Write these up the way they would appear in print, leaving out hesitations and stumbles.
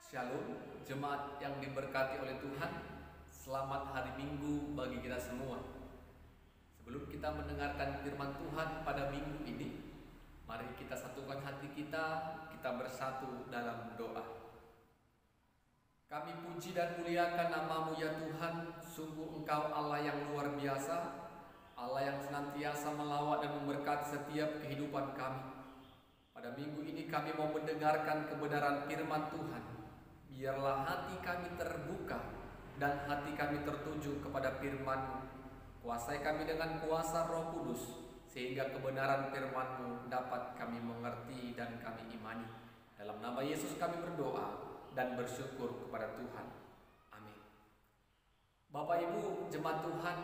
Shalom, jemaat yang diberkati oleh Tuhan. Selamat hari Minggu bagi kita semua. Sebelum kita mendengarkan firman Tuhan pada minggu ini, mari kita satukan hati kita bersatu dalam doa. Kami puji dan muliakan nama-Mu ya Tuhan. Sungguh Engkau Allah yang luar biasa, Allah yang senantiasa melawat dan memberkati setiap kehidupan kami. Pada minggu ini kami mau mendengarkan kebenaran firman Tuhan. Biarlah hati kami terbuka dan hati kami tertuju kepada firman-Mu. Kuasai kami dengan kuasa Roh Kudus, sehingga kebenaran firman-Mu dapat kami mengerti dan kami imani. Dalam nama Yesus kami berdoa dan bersyukur kepada Tuhan. Amin. Bapak Ibu jemaat Tuhan,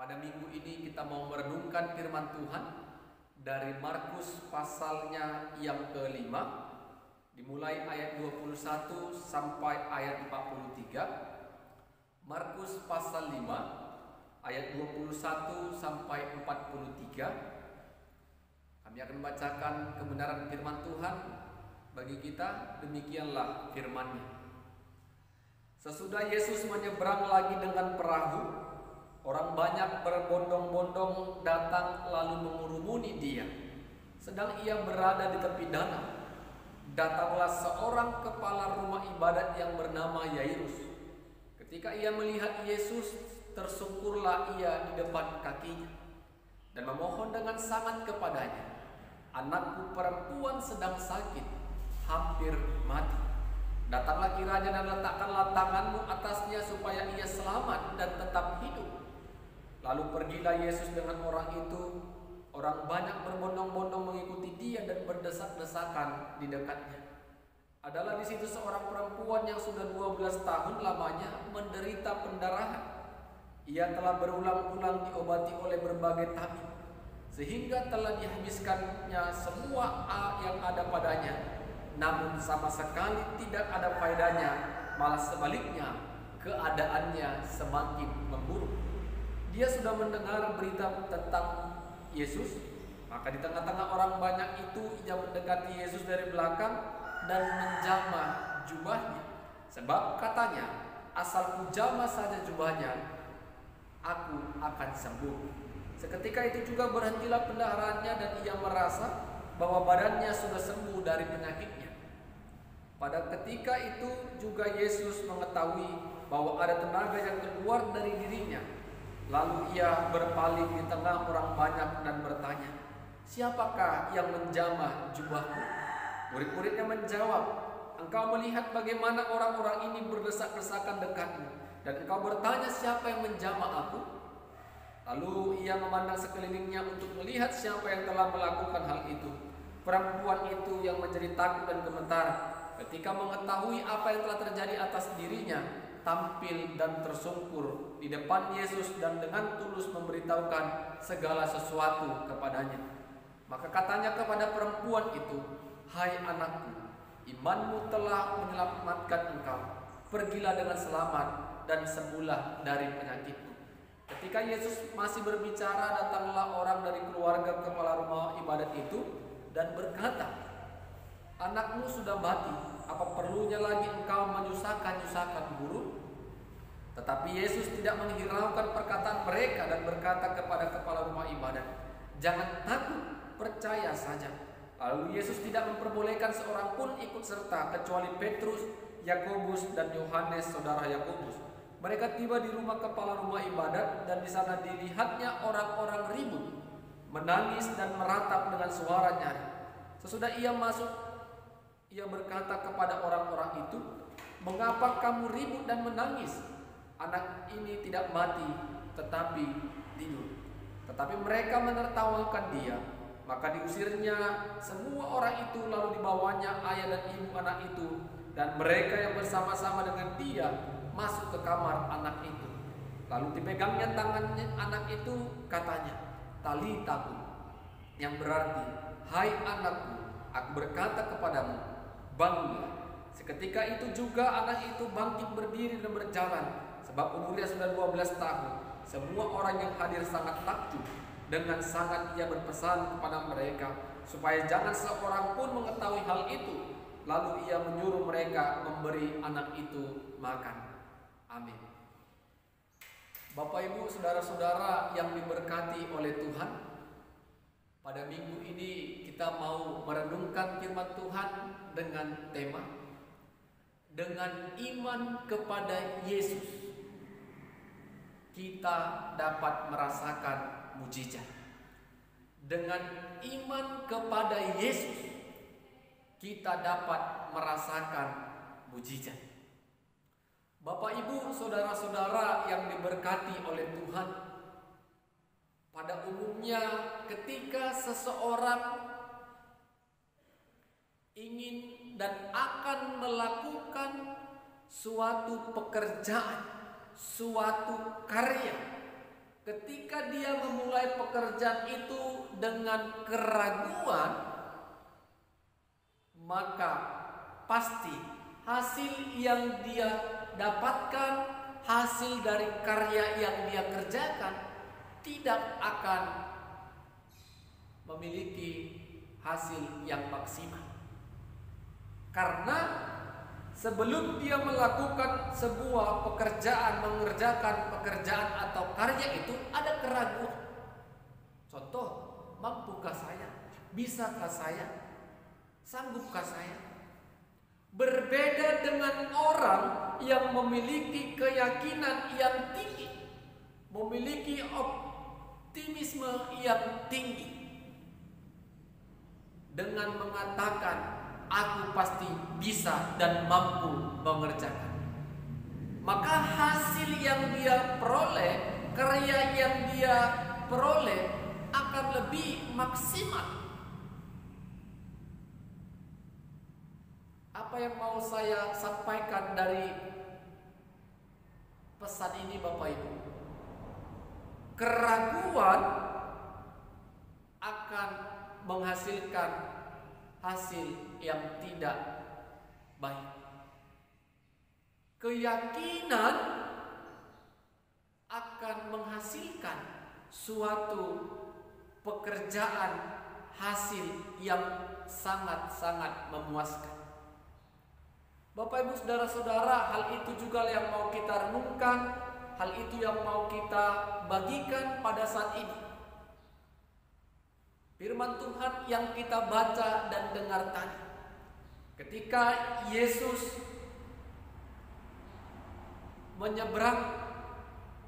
pada minggu ini kita mau merenungkan firman Tuhan dari Markus pasalnya yang kelima, dimulai ayat 21 sampai ayat 43. Markus pasal 5 ayat 21 sampai 43. Kami akan membacakan kebenaran firman Tuhan bagi kita. Demikianlah firman-Nya. Sesudah Yesus menyeberang lagi dengan perahu, orang banyak berbondong-bondong datang lalu mengurumuni Dia. Sedang Ia berada di tepi danau, datanglah seorang kepala rumah ibadat yang bernama Yairus. Ketika ia melihat Yesus, tersungkurlah ia di depan kakinya dan memohon dengan sangat kepadanya, "Anakku perempuan sedang sakit, hampir mati. Datanglah kiranya dan letakkanlah tanganmu atasnya supaya ia selamat dan tetap hidup." Lalu pergilah Yesus dengan orang itu. Orang banyak berbondong-bondong mengikuti Dia dan berdesak-desakan di dekatnya. Adalah di situ seorang perempuan yang sudah 12 tahun lamanya menderita pendarahan. Ia telah berulang-ulang diobati oleh berbagai tabib, sehingga telah dihabiskannya semua yang ada padanya. Namun sama sekali tidak ada faedahnya, malah sebaliknya keadaannya semakin memburuk. Dia sudah mendengar berita tentang Yesus, maka di tengah-tengah orang banyak itu ia mendekati Yesus dari belakang dan menjamah jubahnya. Sebab katanya, "Asal kujamah saja jubahnya, aku akan sembuh." Seketika itu juga berhentilah pendarahannya dan ia merasa bahwa badannya sudah sembuh dari penyakitnya. Pada ketika itu juga Yesus mengetahui bahwa ada tenaga yang keluar dari dirinya. Lalu ia berpaling di tengah orang banyak dan bertanya, "Siapakah yang menjamah jubahku?" Murid-muridnya menjawab, "Engkau melihat bagaimana orang-orang ini berdesak-desakan dekatmu, dan engkau bertanya siapa yang menjamah aku?" Lalu ia memandang sekelilingnya untuk melihat siapa yang telah melakukan hal itu. Perempuan itu yang menjadi takut dan gemetar ketika mengetahui apa yang telah terjadi atas dirinya, tampil dan tersungkur di depan Yesus dan dengan tulus memberitahukan segala sesuatu kepadanya. Maka katanya kepada perempuan itu, "Hai anakku, imanmu telah menyelamatkan engkau. Pergilah dengan selamat dan sembuhlah dari penyakitmu." Ketika Yesus masih berbicara, datanglah orang dari keluarga kepala rumah ibadat itu dan berkata, "Anakmu sudah mati. Apa perlunya lagi engkau menyusahkan guru?" Tetapi Yesus tidak menghiraukan perkataan mereka dan berkata kepada kepala rumah ibadat, "Jangan takut, percaya saja." Lalu Yesus tidak memperbolehkan seorang pun ikut serta kecuali Petrus, Yakobus dan Yohanes saudara Yakobus. Mereka tiba di rumah kepala rumah ibadat dan di sana dilihatnya orang-orang ribut, menangis dan meratap dengan suara nyaring. Sesudah ia masuk, ia berkata kepada orang-orang itu, "Mengapa kamu ribut dan menangis? Anak ini tidak mati, tetapi tidur." Tetapi mereka menertawakan dia. Maka diusirnya semua orang itu, lalu dibawanya ayah dan ibu anak itu, dan mereka yang bersama-sama dengan dia masuk ke kamar anak itu. Lalu dipegangnya tangannya anak itu, katanya, "Talitakum," yang berarti, "Hai anakku, aku berkata kepadamu, bangunlah." Seketika itu juga anak itu bangkit berdiri dan berjalan. Sebab umurnya sudah 12 tahun. Semua orang yang hadir sangat takjub. Dengan sangat ia berpesan kepada mereka supaya jangan seorang pun mengetahui hal itu. lalu ia menyuruh mereka memberi anak itu makan. Amin. Bapak, Ibu, saudara-saudara yang diberkati oleh Tuhan, pada minggu ini kita mau merenungkan firman Tuhan dengan tema dengan iman kepada Yesus kita dapat merasakan mujizat. Dengan iman kepada Yesus kita dapat merasakan mujizat. Bapak, Ibu, saudara-saudara yang diberkati oleh Tuhan, pada umumnya ketika seseorang ingin dan akan melakukan suatu pekerjaan, suatu karya, ketika dia memulai pekerjaan itu dengan keraguan, maka pasti hasil yang dia dapatkan, hasil dari karya yang dia kerjakan tidak akan memiliki hasil yang maksimal. Karena sebelum dia melakukan sebuah pekerjaan, mengerjakan pekerjaan atau karya itu ada keraguan. Contoh, mampukah saya? Bisakah saya? Sanggupkah saya? Berbeda dengan orang yang memiliki keyakinan yang tinggi, memiliki optimisme yang tinggi, dengan mengatakan, aku pasti bisa dan mampu mengerjakan. Maka hasil yang dia peroleh, karya yang dia peroleh akan lebih maksimal. Apa yang mau saya sampaikan dari pesan ini, Bapak Ibu? Keraguan akan menghasilkan hasil yang tidak baik. Keyakinan akan menghasilkan suatu pekerjaan hasil yang sangat-sangat memuaskan. Bapak, Ibu, saudara-saudara, hal itu juga yang mau kita renungkan, hal itu yang mau kita bagikan pada saat ini. Firman Tuhan yang kita baca dan dengar tadi, ketika Yesus menyeberang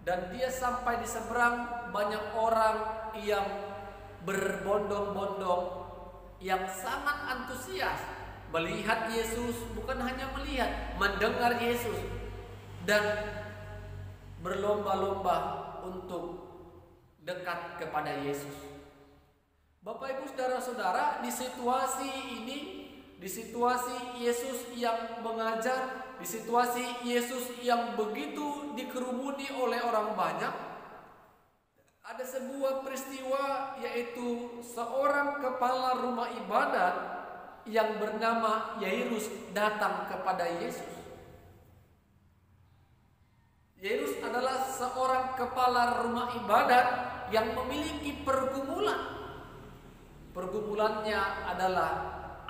dan dia sampai di seberang, banyak orang yang berbondong-bondong, yang sangat antusias melihat Yesus, bukan hanya melihat, mendengar Yesus, dan berlomba-lomba untuk dekat kepada Yesus. Bapak, Ibu, saudara-saudara, di situasi ini, di situasi Yesus yang mengajar, di situasi Yesus yang begitu dikerumuni oleh orang banyak, ada sebuah peristiwa, yaitu seorang kepala rumah ibadat yang bernama Yairus datang kepada Yesus. Yairus adalah seorang kepala rumah ibadat yang memiliki pergumulan. Pergumulannya adalah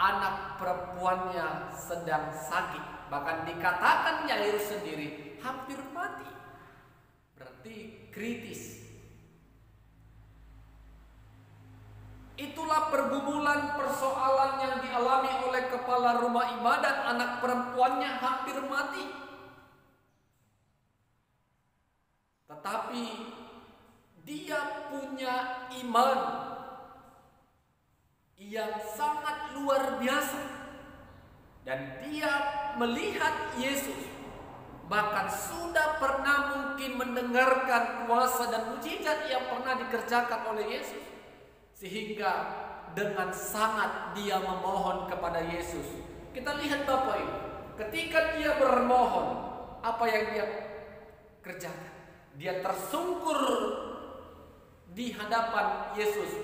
anak perempuannya sedang sakit. Bahkan dikatakan Yairus sendiri hampir mati. Berarti kritis. Itulah pergumulan, persoalan yang dialami oleh kepala rumah ibadat. Anak perempuannya hampir mati. Tetapi dia punya iman yang sangat luar biasa, dan dia melihat Yesus, bahkan sudah pernah mungkin mendengarkan kuasa dan mujizat yang pernah dikerjakan oleh Yesus, sehingga dengan sangat dia memohon kepada Yesus. Kita lihat, Bapak Ibu, ketika dia bermohon, apa yang dia kerjakan? Dia tersungkur di hadapan Yesus,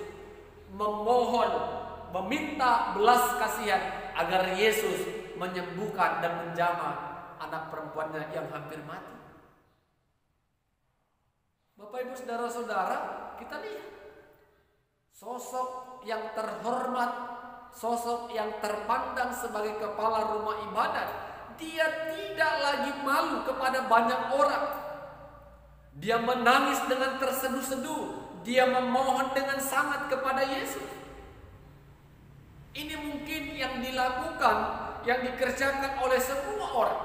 memohon, meminta belas kasihan agar Yesus menyembuhkan dan menjamah anak perempuannya yang hampir mati. Bapak, Ibu, saudara-saudara, kita lihat sosok yang terhormat, sosok yang terpandang sebagai kepala rumah ibadat, dia tidak lagi malu kepada banyak orang. Dia menangis dengan terseduh-seduh, dia memohon dengan sangat kepada Yesus. Ini mungkin yang dilakukan, yang dikerjakan oleh semua orang.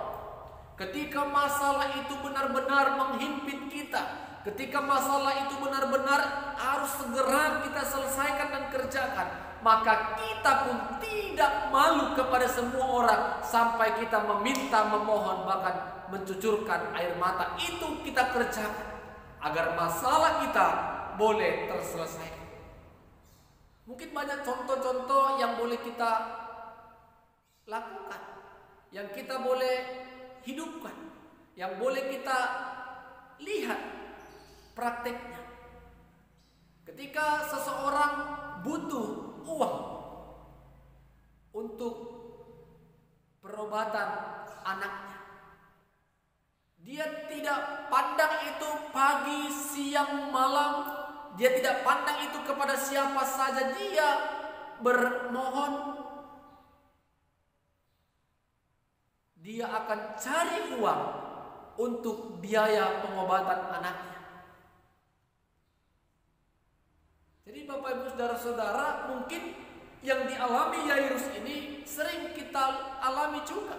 Ketika masalah itu benar-benar menghimpit kita, ketika masalah itu benar-benar harus segera kita selesaikan dan kerjakan, maka kita pun tidak malu kepada semua orang sampai kita meminta, memohon, bahkan mencucurkan air mata. Itu kita kerjakan agar masalah kita boleh terselesaikan. Mungkin banyak contoh-contoh yang boleh kita lakukan, yang kita boleh hidupkan, yang boleh kita lihat prakteknya. Ketika seseorang butuh uang untuk perobatan anaknya, dia tidak pandang itu pagi, siang, malam. Dia tidak pandang itu kepada siapa saja. Dia bermohon. Dia akan cari uang untuk biaya pengobatan anaknya. Jadi Bapak Ibu Saudara-saudara, mungkin yang dialami Yairus ini sering kita alami juga.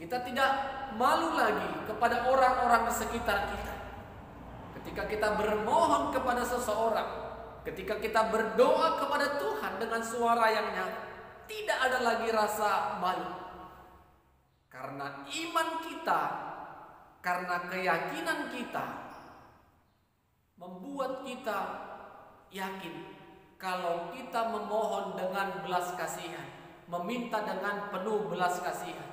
Kita tidak malu lagi kepada orang-orang di sekitar kita. Ketika kita bermohon kepada seseorang, ketika kita berdoa kepada Tuhan dengan suara yang nyata, tidak ada lagi rasa malu. Karena iman kita, karena keyakinan kita, membuat kita yakin kalau kita memohon dengan belas kasihan, meminta dengan penuh belas kasihan,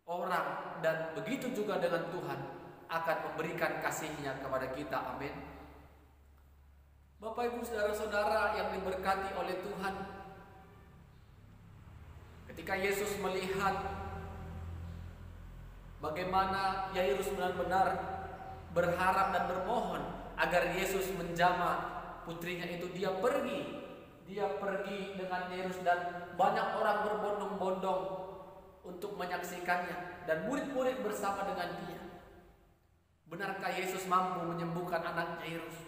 orang dan begitu juga dengan Tuhan akan memberikan kasih-Nya kepada kita. Amin. Bapak Ibu Saudara-saudara yang diberkati oleh Tuhan, ketika Yesus melihat bagaimana Yairus benar-benar berharap dan bermohon agar Yesus menjamah putrinya itu, dia pergi dengan Yairus, dan banyak orang berbondong-bondong untuk menyaksikannya, dan murid-murid bersama dengan dia. Benarkah Yesus mampu menyembuhkan anak Yairus?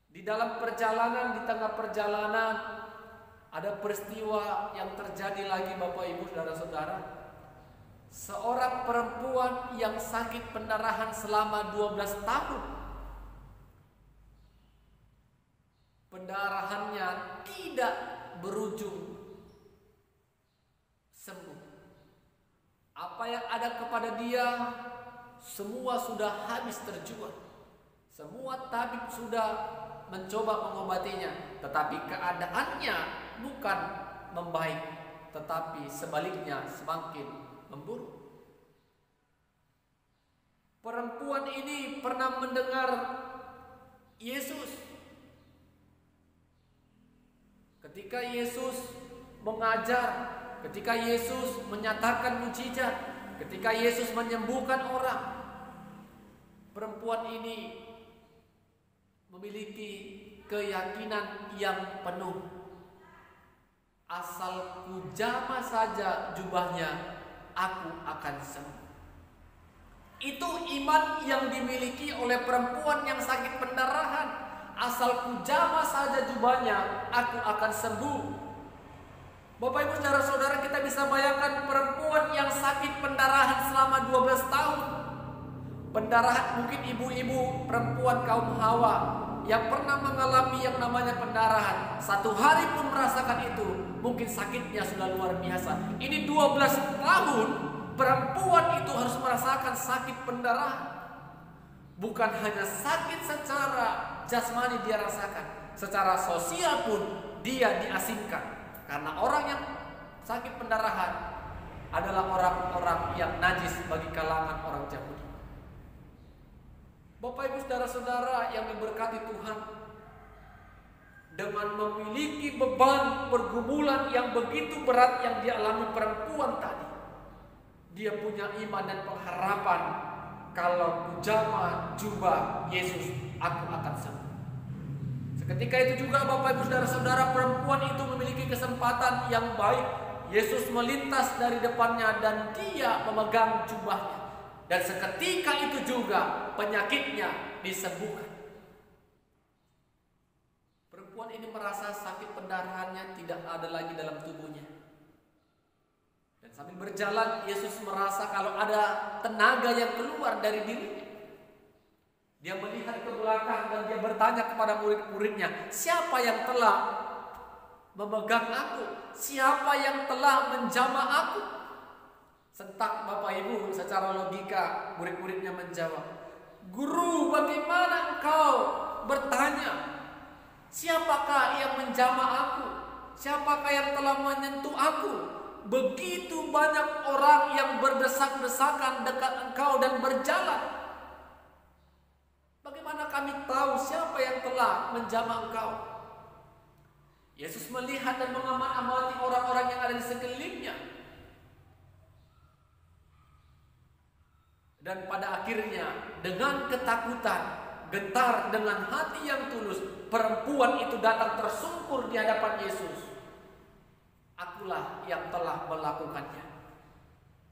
Di dalam perjalanan, di tengah perjalanan, ada peristiwa yang terjadi lagi Bapak Ibu Saudara-saudara. Seorang perempuan yang sakit pendarahan selama 12 tahun. Pendarahannya tidak berujung sembuh. Apa yang ada kepada dia semua sudah habis terjual. Semua tabib sudah mencoba mengobatinya, tetapi keadaannya bukan membaik, tetapi sebaliknya semakin memburuk. Perempuan ini pernah mendengar Yesus. Ketika Yesus mengajar, ketika Yesus menyatakan mujizat, ketika Yesus menyembuhkan orang, perempuan ini memiliki keyakinan yang penuh. Asal ku jamah saja jubahnya, aku akan sembuh. Itu iman yang dimiliki oleh perempuan yang sakit pendarahan. Asal ku jamah saja jubahnya, aku akan sembuh. Bapak Ibu Saudara-saudara, kita bisa bayangkan perempuan yang sakit pendarahan selama 12 tahun. Pendarahan, mungkin ibu-ibu perempuan kaum Hawa yang pernah mengalami yang namanya pendarahan, satu hari pun merasakan itu, mungkin sakitnya sudah luar biasa. Ini 12 tahun perempuan itu harus merasakan sakit pendarahan. Bukan hanya sakit secara jasmani dia rasakan, secara sosial pun dia diasingkan. Karena orang yang sakit pendarahan adalah orang-orang yang najis bagi kalangan orang Yahudi. Bapak Ibu Saudara-saudara yang diberkati Tuhan, dengan memiliki beban pergumulan yang begitu berat yang dialami perempuan tadi, dia punya iman dan pengharapan, kalau ku jamah jubah Yesus, aku akan sembuh. Ketika itu juga Bapak Ibu Saudara-saudara, perempuan itu memiliki kesempatan yang baik. Yesus melintas dari depannya dan dia memegang jubahnya. Dan seketika itu juga penyakitnya disembuhkan. Perempuan ini merasa sakit pendarahannya tidak ada lagi dalam tubuhnya. Dan sambil berjalan, Yesus merasa kalau ada tenaga yang keluar dari dirinya. Dia melihat ke belakang dan dia bertanya kepada murid-muridnya, siapa yang telah memegang aku? Siapa yang telah menjamah aku? Sentak Bapak Ibu, secara logika murid-muridnya menjawab, Guru, bagaimana engkau bertanya? Siapakah yang menjamah aku? Siapakah yang telah menyentuh aku? Begitu banyak orang yang berdesak-desakan dekat engkau dan berjalan. Bagaimana kami tahu siapa yang telah menjamah engkau? Yesus melihat dan mengamati orang-orang yang ada di sekelilingnya. Dan pada akhirnya dengan ketakutan, gentar dengan hati yang tulus, perempuan itu datang tersungkur di hadapan Yesus. Akulah yang telah melakukannya.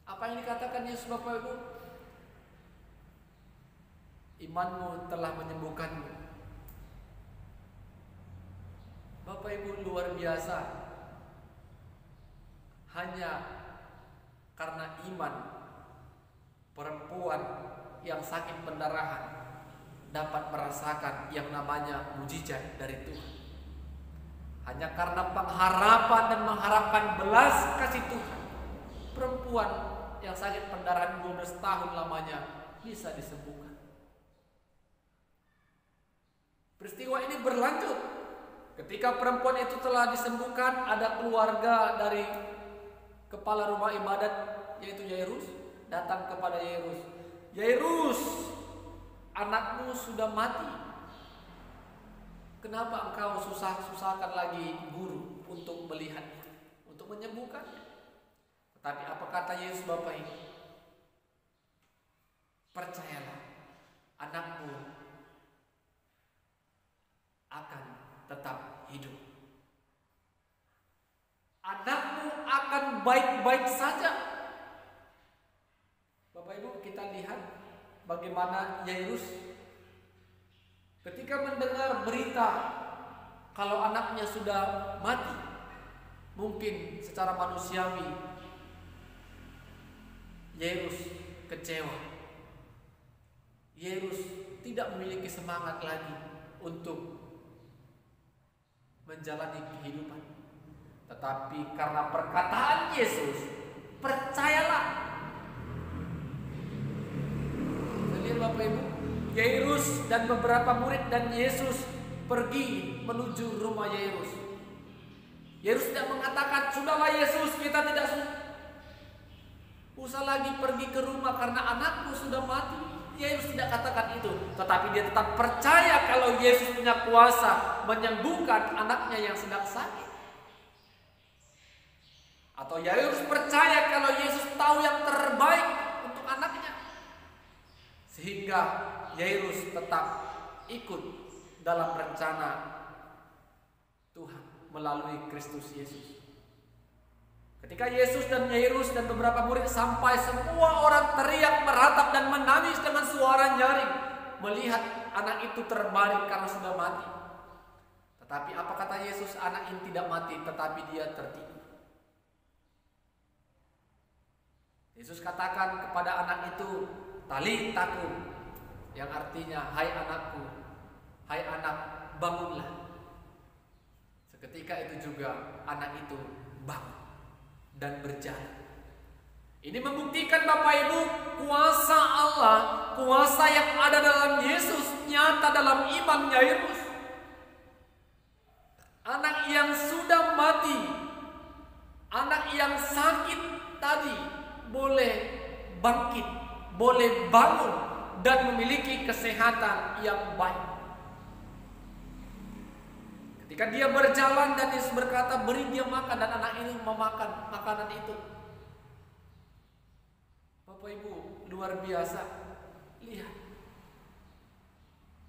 Apa yang dikatakan Yesus Bapak Ibu? Imanmu telah menyembuhkanmu. Bapak Ibu, luar biasa. Hanya karena iman, perempuan yang sakit pendarahan dapat merasakan yang namanya mujizat dari Tuhan. Hanya karena pengharapan dan mengharapkan belas kasih Tuhan, perempuan yang sakit pendarahan 12 tahun lamanya bisa disembuhkan. Peristiwa ini berlanjut. Ketika perempuan itu telah disembuhkan, ada keluarga dari kepala rumah ibadat, yaitu Yairus, datang kepada Yairus. Yairus, anakmu sudah mati. Kenapa engkau susah-susahkan lagi guru untuk melihatnya, untuk menyembuhkannya? Tetapi apa kata Yesus Bapak ini? Percayalah, anakmu akan tetap hidup. Anakmu akan baik-baik saja. Bapak Ibu, kita lihat bagaimana Yairus ketika mendengar berita kalau anaknya sudah mati. Mungkin secara manusiawi Yairus kecewa. Yairus tidak memiliki semangat lagi untuk menjalani kehidupan. Tetapi karena perkataan Yesus, percayalah. Lihat Bapak Ibu, Yairus dan beberapa murid dan Yesus pergi menuju rumah Yairus. Yairus tidak mengatakan, sudahlah Yesus, kita tidak usah lagi pergi ke rumah karena anakku sudah mati. Yesus tidak katakan itu, tetapi dia tetap percaya kalau Yesus punya kuasa menyembuhkan anaknya yang sedang sakit. Atau Yairus percaya kalau Yesus tahu yang terbaik untuk anaknya. Sehingga Yairus tetap ikut dalam rencana Tuhan melalui Kristus Yesus. Ketika Yesus dan Yairus dan beberapa murid sampai, semua orang teriak, meratap dan menangis dengan suara nyaring melihat anak itu terbaring karena sudah mati. Tetapi apa kata Yesus? Anak ini tidak mati, tetapi dia tertidur. Yesus katakan kepada anak itu, talitakum, yang artinya, hai anakku, hai anak, bangunlah. Seketika itu juga anak itu bangun dan berjalan. Ini membuktikan Bapak Ibu, kuasa Allah, kuasa yang ada dalam Yesus nyata dalam iman Yairus. Anak yang sudah mati, anak yang sakit tadi boleh bangkit, boleh bangun dan memiliki kesehatan yang baik. Ketika dia berjalan dan Yesus berkata, beri dia makan, dan anak ini memakan makanan itu. Bapak Ibu, luar biasa. Lihat.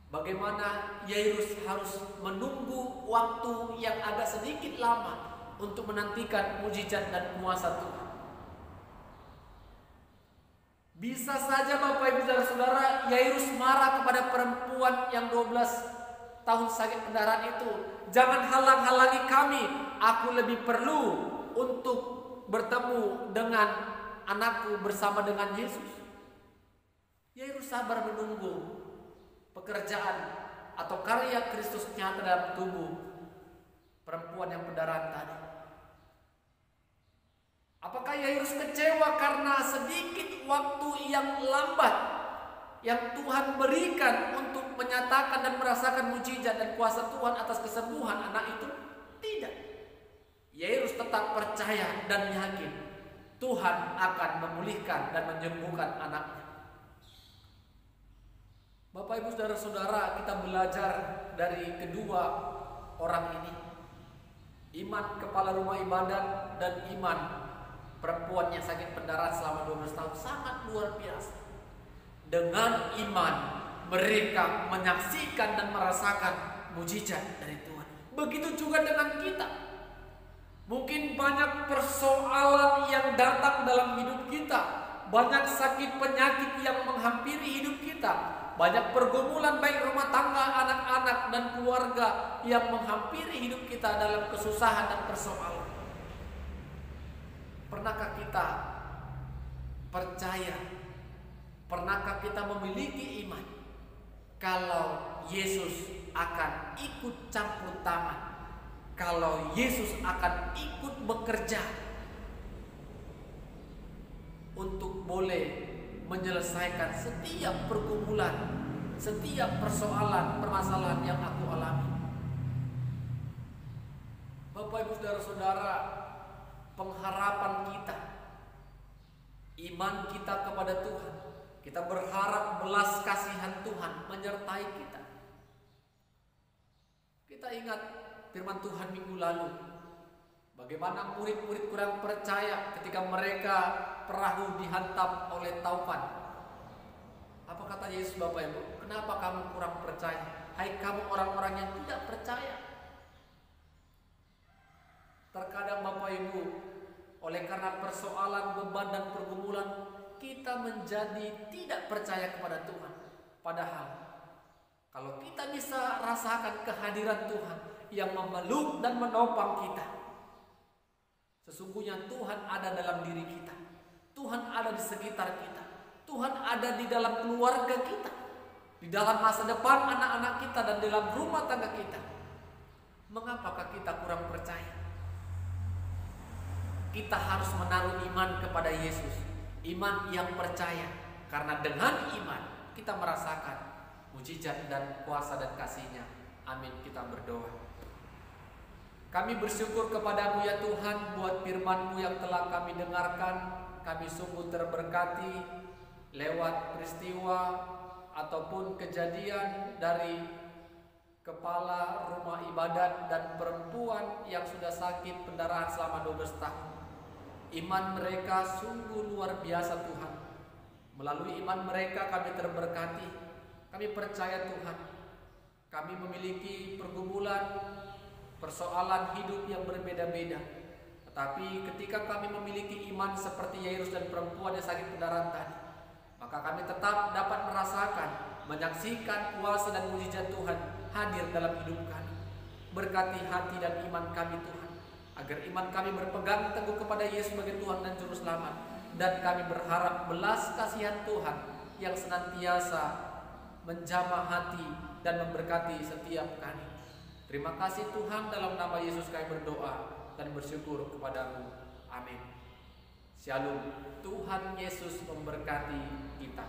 Bagaimana Yairus harus menunggu waktu yang agak sedikit lama untuk menantikan mujizat dan kuasa Tuhan. Bisa saja Bapak Ibu Saudara, Yairus marah kepada perempuan yang 12 tahun sakit pendarahan itu. Jangan halang-halangi kami, aku lebih perlu untuk bertemu dengan anakku bersama dengan Yesus. Yairus sabar menunggu pekerjaan atau karya Kristus nyata dalam tubuh perempuan yang pendarahan tadi. Apakah Yairus kecewa karena sedikit waktu yang lambat yang Tuhan berikan untuk menyatakan dan merasakan mujizat dan kuasa Tuhan atas kesembuhan anak itu? Tidak. Yairus tetap percaya dan yakin Tuhan akan memulihkan dan menyembuhkan anaknya. Bapak Ibu Saudara-saudara, kita belajar dari kedua orang ini. Iman kepala rumah ibadat dan iman perempuan yang sakit pendarahan selama 12 tahun sangat luar biasa. Dengan iman mereka menyaksikan dan merasakan mujizat dari Tuhan. Begitu juga dengan kita. Mungkin banyak persoalan yang datang dalam hidup kita, banyak sakit penyakit yang menghampiri hidup kita, banyak pergumulan baik rumah tangga, anak-anak dan keluarga yang menghampiri hidup kita dalam kesusahan dan persoalan. Pernahkah kita percaya? Pernahkah kita memiliki iman kalau Yesus akan ikut campur tangan, kalau Yesus akan ikut bekerja untuk boleh menyelesaikan setiap pergumulan, setiap persoalan, permasalahan yang aku alami? Bapak Ibu Saudara-saudara, pengharapan kita, iman kita kepada Tuhan, kita berharap belas kasihan Tuhan menyertai kita. Kita ingat firman Tuhan minggu lalu, bagaimana murid-murid kurang percaya ketika mereka perahu dihantam oleh taupan. Apa kata Yesus Bapak Ibu? Kenapa kamu kurang percaya? Hai kamu orang-orang yang tidak percaya. Terkadang Bapak Ibu, oleh karena persoalan, beban dan pergumulan, kita menjadi tidak percaya kepada Tuhan. Padahal kalau kita bisa rasakan kehadiran Tuhan yang memeluk dan menopang kita, sesungguhnya Tuhan ada dalam diri kita, Tuhan ada di sekitar kita, Tuhan ada di dalam keluarga kita, di dalam masa depan anak-anak kita dan dalam rumah tangga kita. Mengapakah kita kurang percaya? Kita harus menaruh iman kepada Yesus, iman yang percaya, karena dengan iman kita merasakan mujizat dan kuasa dan kasih-Nya. Amin. Kita berdoa. Kami bersyukur kepadamu ya Tuhan buat firman-Mu yang telah kami dengarkan. Kami sungguh terberkati lewat peristiwa ataupun kejadian dari kepala rumah ibadat dan perempuan yang sudah sakit pendarahan selama 12 tahun. Iman mereka sungguh luar biasa Tuhan. Melalui iman mereka kami terberkati. Kami percaya Tuhan, kami memiliki pergumulan, persoalan hidup yang berbeda-beda. Tetapi ketika kami memiliki iman seperti Yairus dan perempuan yang sakit pendarahan tadi, maka kami tetap dapat merasakan, menyaksikan kuasa dan mujizat Tuhan hadir dalam hidup kami. Berkati hati dan iman kami Tuhan, agar iman kami berpegang teguh kepada Yesus sebagai Tuhan dan Juru Selamat. Dan kami berharap belas kasihan Tuhan yang senantiasa menjamah hati dan memberkati setiap kami. Terima kasih Tuhan, dalam nama Yesus kami berdoa dan bersyukur kepadamu. Amin. Shalom. Tuhan Yesus memberkati kita.